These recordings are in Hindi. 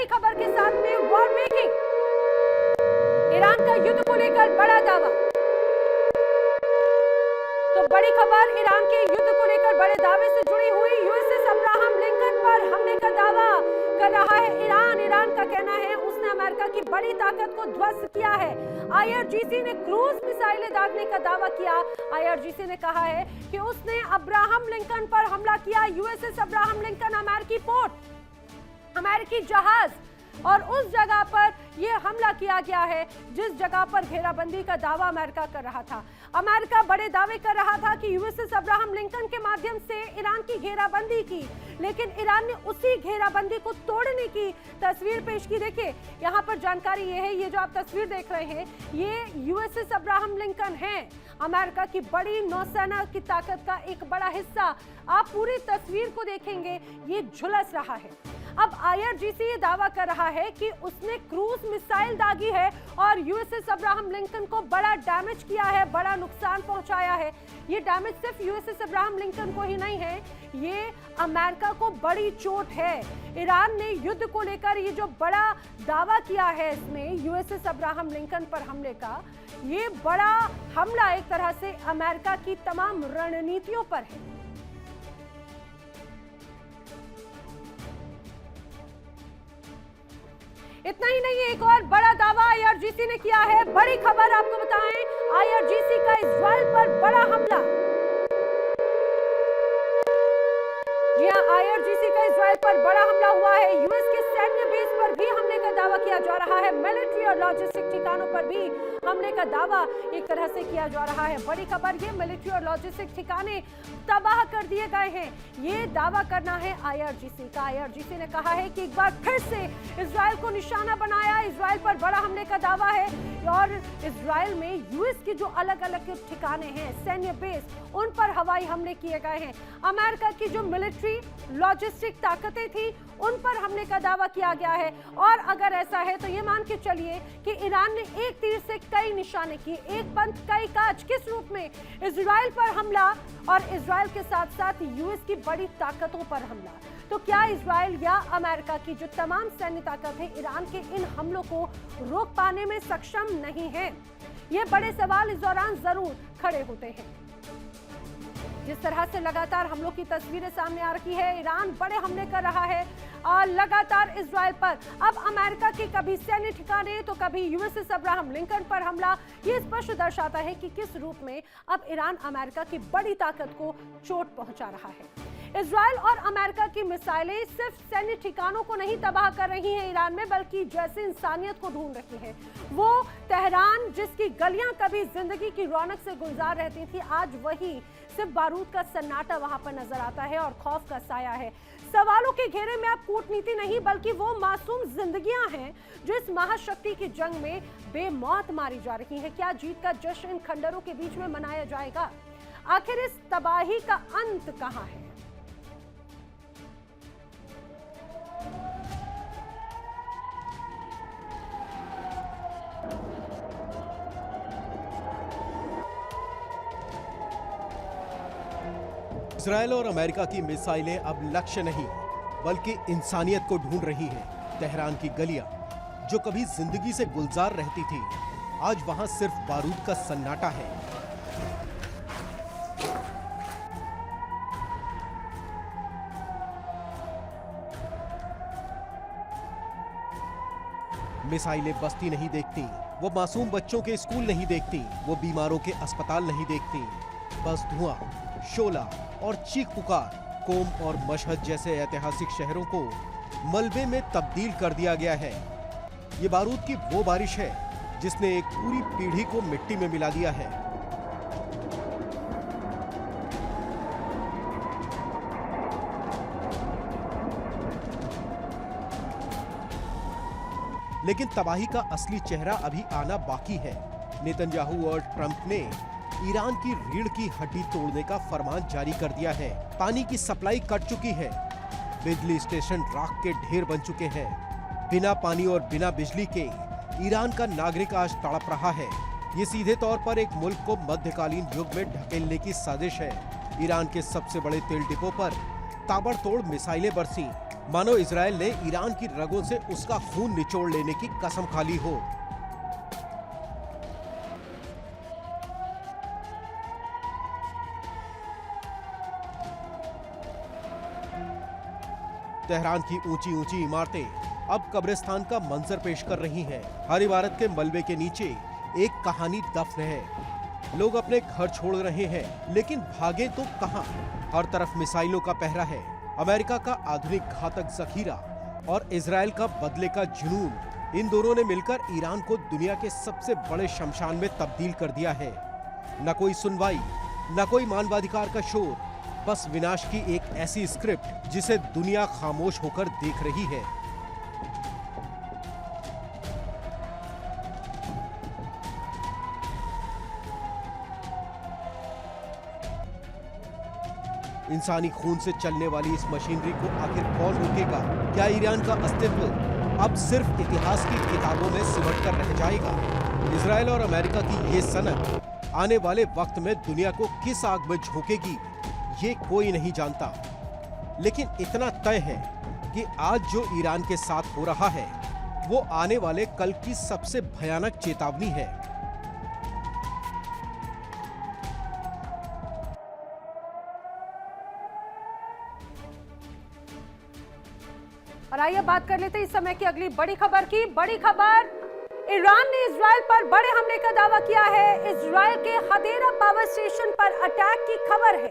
खबर के साथ में वॉर मेकिंग, ईरान का युद्ध को लेकर बड़ा दावा। तो बड़ी खबर ईरान के युद्ध को लेकर बड़े दावे से जुड़ी हुई। यूएसएस अब्राहम लिंकन पर हमले का दावा कर रहा है ईरान। ईरान का कहना है उसने अमेरिका की बड़ी ताकत को ध्वस्त किया है। आईआरजीसी ने क्रूज मिसाइलें दागने का दावा किया। आईआरजीसी ने कहा है कि उसने अब्राहम लिंकन पर हमला किया। यूएसएस अब्राहम लिंकन अमेरिकी पोर्ट, अमेरिकी जहाज और उस जगह पर यह हमला किया गया है जिस जगह पर घेराबंदी का दावा अमेरिका कर रहा था। अमेरिका बड़े दावे कर रहा था कि यूएसएस अब्राहम लिंकन के माध्यम से ईरान की घेराबंदी की, लेकिन ईरान ने उसी घेराबंदी को तोड़ने की तस्वीर पेश की। देखिए यहाँ पर जानकारी ये है, ये जो आप तस्वीर देख रहे हैं ये यूएसएस अब्राहम लिंकन है, अमेरिका की बड़ी नौसेना की ताकत का एक बड़ा हिस्सा। आप पूरी तस्वीर को देखेंगे ये झुलस रहा है। अब आईआरजीसी ये दावा कर रहा है कि उसने क्रूज मिसाइल दागी है और यूएसएस अब्राहम लिंकन को बड़ा डैमेज किया है, बड़ा नुकसान पहुंचाया है। ये डैमेज सिर्फ यूएसएस अब्राहम लिंकन को ही नहीं है, ये अमेरिका को बड़ी चोट है। ईरान ने युद्ध को लेकर ये जो बड़ा दावा किया है इसमें यूएसएस अब्राहम लिंकन पर हमले का, ये बड़ा हमला एक तरह से अमेरिका की तमाम रणनीतियों पर है। इतना ही नहीं, एक और बड़ा दावा आईआरजीसी ने किया है। बड़ी खबर आपको बताएं, आईआरजीसी का इजराइल पर बड़ा हमला। आईआरजीसी का इजराइल पर बड़ा हमला हुआ है। यूएस के सैन्य बेस पर भी हमले का दावा किया जा रहा है। मिलिट्री और लॉजिस्टिक ठिकानों पर भी हमले का दावा एक तरह से किया जा रहा है। बड़ी खबर ये, मिलिट्री और लॉजिस्टिक ठिकाने तबाह कर दिए गए हैं, ये दावा करना है आईआरजीसी का। आईआरजीसी ने कहा है कि एक बार फिर से इजराइल को निशाना बनाया, इजराइल पर बड़ा हमले का दावा है और इजराइल में यूएस के जो अलग अलग ठिकाने हैं, सैन्य बेस, उन पर हवाई हमले किए गए हैं। अमेरिका की जो मिलिट्री लॉजिस्टिक ताकतें थी उन पर हमले का दावा किया गया है। और अगर ऐसा है तो ये मान के चलिए कि ईरान ने एक तीर से कई निशाने किए, एक पंख कई काज। किस रूप में? इजराइल पर हमला और इजराइल के साथ साथ यूएस की बड़ी ताकतों पर हमला। तो क्या इजराइल या अमेरिका की जो तमाम सैन्य ताकत है ईरान के इन हमलों को रोक पाने में सक्षम नहीं है? ये बड़े सवाल इस दौरान जरूर खड़े होते हैं। जिस तरह से लगातार हमलों की तस्वीरें सामने आ रही है, ईरान बड़े हमले कर रहा है लगातार इजराइल पर। अब अमेरिका के कभी सैन्य ठिकाने तो कभी यूएसएस अब्राहम लिंकन पर हमला। ये स्पष्ट दर्शाता है कि किस रूप में अब ईरान अमेरिका की बड़ी ताकत को चोट पहुंचा रहा है। इजराइल और अमेरिका की मिसाइलें सिर्फ सैन्य ठिकानों को नहीं तबाह कर रही हैं ईरान में, बल्कि जैसे इंसानियत को ढूंढ रही है। वो तेहरान जिसकी गलियां कभी जिंदगी की रौनक से गुलजार रहती थी, आज वही सिर्फ बारूद का सन्नाटा वहां पर नजर आता है और खौफ का साया है। सवालों के घेरे में अब कूटनीति नहीं बल्कि वो मासूम जिंदगियां हैं जो इस महाशक्ति की जंग में बेमौत मारी जा रही हैं। क्या जीत का जश्न इन खंडरों के बीच में मनाया जाएगा? आखिर इस तबाही का अंत कहां है? इजराइल और अमेरिका की मिसाइलें अब लक्ष्य नहीं बल्कि इंसानियत को ढूंढ रही हैं। तेहरान की गलियां जो कभी जिंदगी से गुलजार रहती थी, आज वहां सिर्फ बारूद का सन्नाटा है। मिसाइलें बस्ती नहीं देखती, वो मासूम बच्चों के स्कूल नहीं देखती, वो बीमारों के अस्पताल नहीं देखती। बस धुआं, शोला और चीख पुकार। कोम और मशहद जैसे ऐतिहासिक शहरों को मलबे में तब्दील कर दिया गया है। ये बारूद की वो बारिश है जिसने एक पूरी पीढ़ी को मिट्टी में मिला दिया है। लेकिन तबाही का असली चेहरा अभी आना बाकी है। नेतन्याहू और ट्रंप ने ईरान की रीढ़ की हड्डी तोड़ने का फरमान जारी कर दिया है। पानी की सप्लाई कट चुकी है, बिजली स्टेशन राख के ढेर बन चुके हैं। बिना पानी और बिना बिजली के ईरान का नागरिक आज तड़प रहा है। ये सीधे तौर पर एक मुल्क को मध्यकालीन युग में ढकेलने की साजिश है। ईरान के सबसे बड़े तेल डिपो पर ताबड़तोड़ मिसाइलें बरसी, मानो इजराइल ने ईरान की रगों से उसका खून निचोड़ लेने की कसम खा ली हो। तेहरान की ऊंची ऊंची इमारतें अब कब्रिस्तान का मंजर पेश कर रही हैं। हर इमारत के मलबे के नीचे एक कहानी दफन है। लोग अपने घर छोड़ रहे हैं, लेकिन भागे तो कहां? हर तरफ मिसाइलों का पहरा है। अमेरिका का आधुनिक घातक जखीरा और इजराइल का बदले का जुनून, इन दोनों ने मिलकर ईरान को दुनिया के सबसे बड़े शमशान में तब्दील कर दिया है। न कोई सुनवाई, न कोई मानवाधिकार का शोर, बस विनाश की एक ऐसी स्क्रिप्ट जिसे दुनिया खामोश होकर देख रही है। इंसानी खून से चलने वाली इस मशीनरी को आखिर कौन रोकेगा? क्या ईरान का अस्तित्व अब सिर्फ इतिहास की किताबों में सिमट कर रह जाएगा? इजराइल और अमेरिका की ये सनक आने वाले वक्त में दुनिया को किस आग में झोंकेगी, ये कोई नहीं जानता। लेकिन इतना तय है कि आज जो ईरान के साथ हो रहा है, वो आने वाले कल की सबसे भयानक चेतावनी है। और आइए बात कर लेते हैं इस समय की अगली बड़ी खबर की। बड़ी खबर, ईरान ने इजराइल पर बड़े हमले का दावा किया है। इजराइल के हदेरा पावर स्टेशन पर अटैक की खबर है।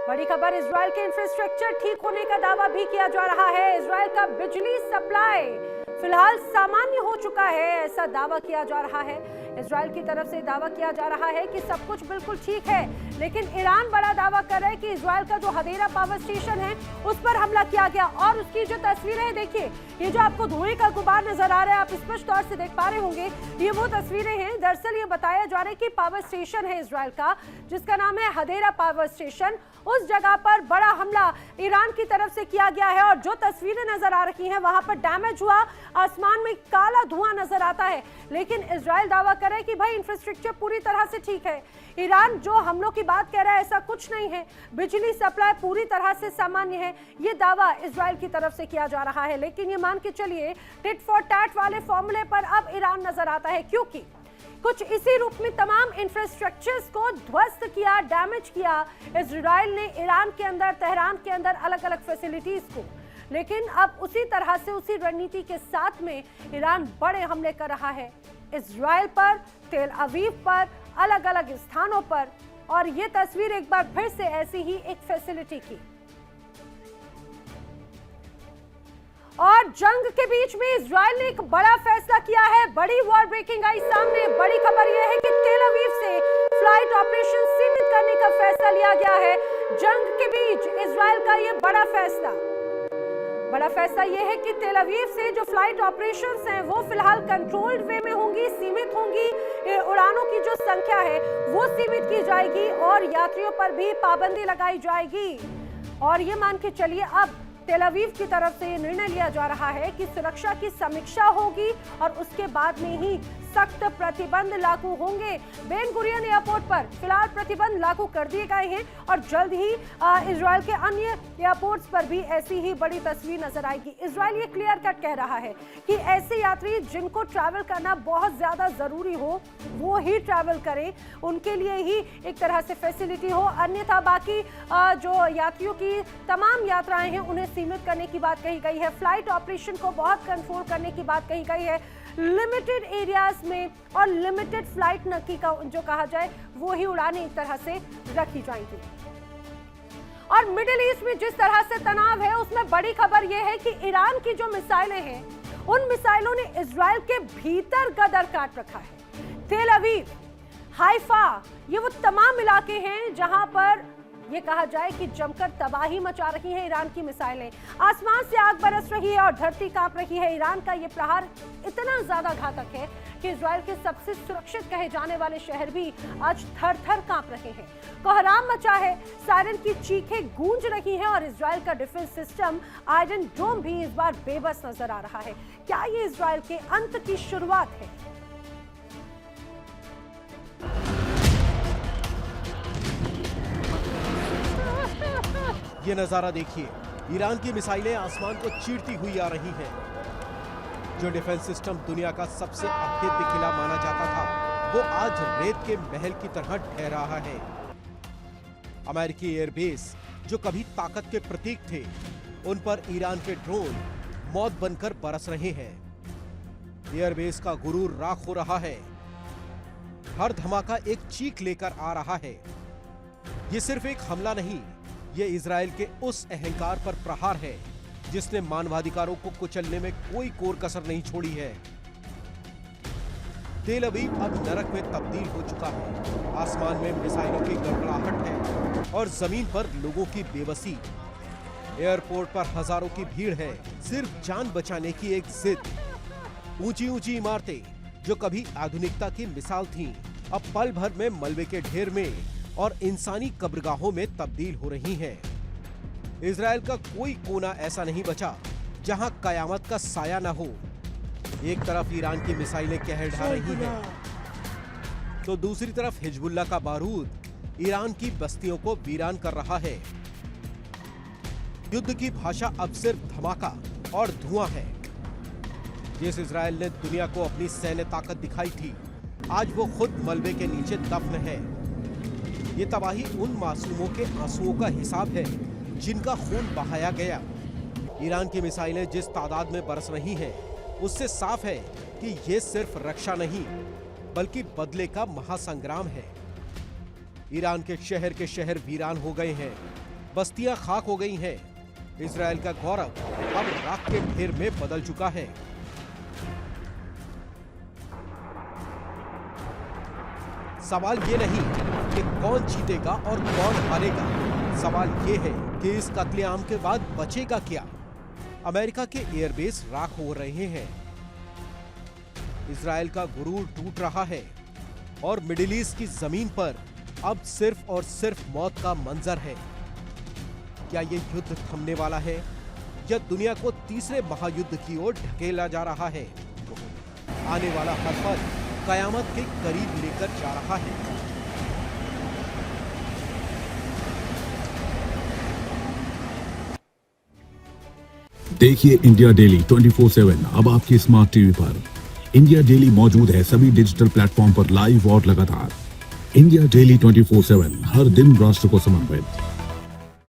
बड़ी खबर, इजराइल के इंफ्रास्ट्रक्चर ठीक होने का दावा भी किया जा रहा है। इजराइल का बिजली सप्लाई फिलहाल सामान्य हो चुका है, ऐसा दावा किया जा रहा है। इजराइल की तरफ से दावा किया जा रहा है कि सब कुछ बिल्कुल ठीक है, लेकिन ईरान बड़ा दावा कर रहा है कि इजराइल का जो हदेरा पावर स्टेशन है उस पर हमला किया गया। और उसकी जो तस्वीरें हैं, देखिए, ये जो आपको धुएं का गुबार नजर आ रहा है, आप स्पष्ट तौर से देख पा रहे होंगे, ये वो तस्वीरें हैं। दरअसल ये बताया जा रहा है कि पावर स्टेशन है इजराइल का, जिसका नाम है हदेरा पावर स्टेशन, उस जगह पर बड़ा हमला ईरान की तरफ से किया गया है। और जो तस्वीरें नजर आ रही हैं, वहां पर डैमेज हुआ, आसमान में काला धुआं नजर आता है, लेकिन इजराइल दावा कर रहा है कि भाई इंफ्रास्ट्रक्चर पूरी तरह से ठीक है। ईरान जो हमलों की बात कह रहा है, ऐसा कुछ नहीं है, बिजली सप्लाई पूरी तरह से सामान्य है, ये दावा इजराइल की तरफ से किया जा रहा है। लेकिन ये मान के चलिए, टिट फॉर टैट वाले फॉर्मूले पर अब ईरान नजर आता है, क्योंकि कुछ इसी रूप में तमाम इंफ्रास्ट्रक्चर्स को ध्वस्त किया, डैमेज किया इजराइल ने ईरान के अंदर, तेहरान के अंदर अलग अलग फैसिलिटीज को। लेकिन अब उसी तरह से, उसी रणनीति के साथ में ईरान बड़े हमले कर रहा है इजराइल पर, तेल अवीव पर, अलग अलग स्थानों पर। और ये तस्वीर एक बार फिर से ऐसी ही एक फैसिलिटी की। और जंग के बीच में इजराइल ने एक बड़ा फैसला किया है, बड़ी वॉर ब्रेकिंग आई सामने। बड़ी खबर यह है कि तेल अवीव से फ्लाइट ऑपरेशन सीमित करने का फैसला लिया गया है। जंग के बीच इजराइल का यह बड़ा फैसला यह है कि तेल अवीव से जो फ्लाइट ऑपरेशंस हैं, वो फिलहाल कंट्रोल्ड वे में होंगी, सीमित होंगी। उड़ानों की जो संख्या है वो सीमित की जाएगी और यात्रियों पर भी पाबंदी लगाई जाएगी। और ये मान के चलिए, अब तेल अवीव की तरफ से ये निर्णय लिया जा रहा है कि सुरक्षा की समीक्षा होगी और उसके बाद में ही सख्त प्रतिबंध लागू होंगे। बेन गुरियन एयरपोर्ट पर फिलहाल प्रतिबंध लागू कर दिए गए हैं और जल्द ही इजराइल के अन्य एयरपोर्ट्स पर भी ऐसी ही बड़ी तस्वीर नजर आएगी। इजराइल ये क्लियर कट कह रहा है कि ऐसे यात्री जिनको ट्रैवल करना बहुत ज्यादा जरूरी हो, वो ही ट्रैवल करें, उनके लिए ही एक तरह से फैसिलिटी हो। अन्यथा बाकी जो यात्रियों की तमाम यात्राएं हैं, उन्हें सीमित करने की बात कही गई है। फ्लाइट ऑपरेशन को बहुत कंट्रोल करने की बात कही गई है। लिमिटेड एरियाज में और लिमिटेड फ्लाइट नकी का जो कहा जाए, वो ही उड़ानें एक तरह से रखी जाएंगी। और मिडिल ईस्ट में जिस तरह से तनाव है, उसमें बड़ी खबर यह है कि ईरान की जो मिसाइलें हैं, उन मिसाइलों ने इजराइल के भीतर गदर काट रखा है। तेल अवीव, हाइफा, ये वो तमाम इलाके हैं जहां पर ये कहा जाए कि जमकर तबाही मचा रही है ईरान की मिसाइलें। आसमान से आग बरस रही है और धरती कांप रही है। ईरान का ये प्रहार इतना ज्यादा घातक है कि इजराइल के सबसे सुरक्षित कहे जाने वाले शहर भी आज थर-थर कांप रहे हैं। कोहराम मचा है, सायरन की चीखें गूंज रही हैं और इजराइल का डिफेंस सिस्टम आयरन डोम भी इस बार बेबस नजर आ रहा है। क्या ये इजराइल के अंत की शुरुआत है? ये नजारा देखिए, ईरान की मिसाइलें आसमान को चीरती हुई आ रही हैं। जो डिफेंस सिस्टम दुनिया का सबसे अभेद्य किला माना जाता था, वो आज रेत के महल की तरह ढह रहा है। अमेरिकी एयरबेस जो कभी ताकत के प्रतीक थे, उन पर ईरान के ड्रोन मौत बनकर बरस रहे हैं। एयरबेस का गुरूर राख हो रहा है। हर धमाका एक चीख लेकर आ रहा है। ये सिर्फ एक हमला नहीं, ये इजराइल के उस अहंकार पर प्रहार है जिसने मानवाधिकारों को कुचलने में कोई कोर कसर नहीं छोड़ी है। तेल अवीव अब नरक में तब्दील हो चुका है। आसमान में मिसाइलों की गड़गड़ाहट है और जमीन पर लोगों की बेबसी। एयरपोर्ट पर हजारों की भीड़ है, सिर्फ जान बचाने की एक जिद। ऊंची ऊंची इमारतें जो कभी आधुनिकता की मिसाल थीं, अब पल भर में मलबे के ढेर में और इंसानी कब्रगाहों में तब्दील हो रही हैं। इजराइल का कोई कोना ऐसा नहीं बचा जहां कयामत का साया न हो। एक तरफ ईरान की मिसाइलें कहर ढा रही हैं, तो दूसरी तरफ हिजबुल्लाह का बारूद ईरान की बस्तियों को वीरान कर रहा है। युद्ध की भाषा अब सिर्फ धमाका और धुआं है। जिस इजराइल ने दुनिया को अपनी सैन्य ताकत दिखाई थी, आज वो खुद मलबे के नीचे दफन है। ये तबाही उन मासूमों के आंसुओं का हिसाब है जिनका खून बहाया गया। ईरान की मिसाइलें जिस तादाद में बरस रही हैं, उससे साफ है कि ये सिर्फ रक्षा नहीं, बल्कि बदले का महासंग्राम है। ईरान के शहर वीरान हो गए हैं, बस्तियां खाक हो गई हैं। इजराइल का गौरव अब राख के ढेर में बदल चुका है। सवाल ये नहीं कि कौन जीतेगा और कौन हारेगा, सवाल ये है कि इस कत्लेआम के बाद बचेगा क्या। अमेरिका के एयरबेस राख हो रहे हैं, इजराइल का गुरूर टूट रहा है और मिडिल ईस्ट की जमीन पर अब सिर्फ और सिर्फ मौत का मंजर है। क्या ये युद्ध थमने वाला है या दुनिया को तीसरे महायुद्ध की ओर ढकेला जा रहा है? आने वाला हर पल कयामत के करीब लेकर जा रहा है। देखिए इंडिया डेली 24/7 अब आपकी स्मार्ट टीवी पर। इंडिया डेली मौजूद है सभी डिजिटल प्लेटफॉर्म पर लाइव और लगातार। इंडिया डेली 24/7 हर दिन राष्ट्र को समर्पित।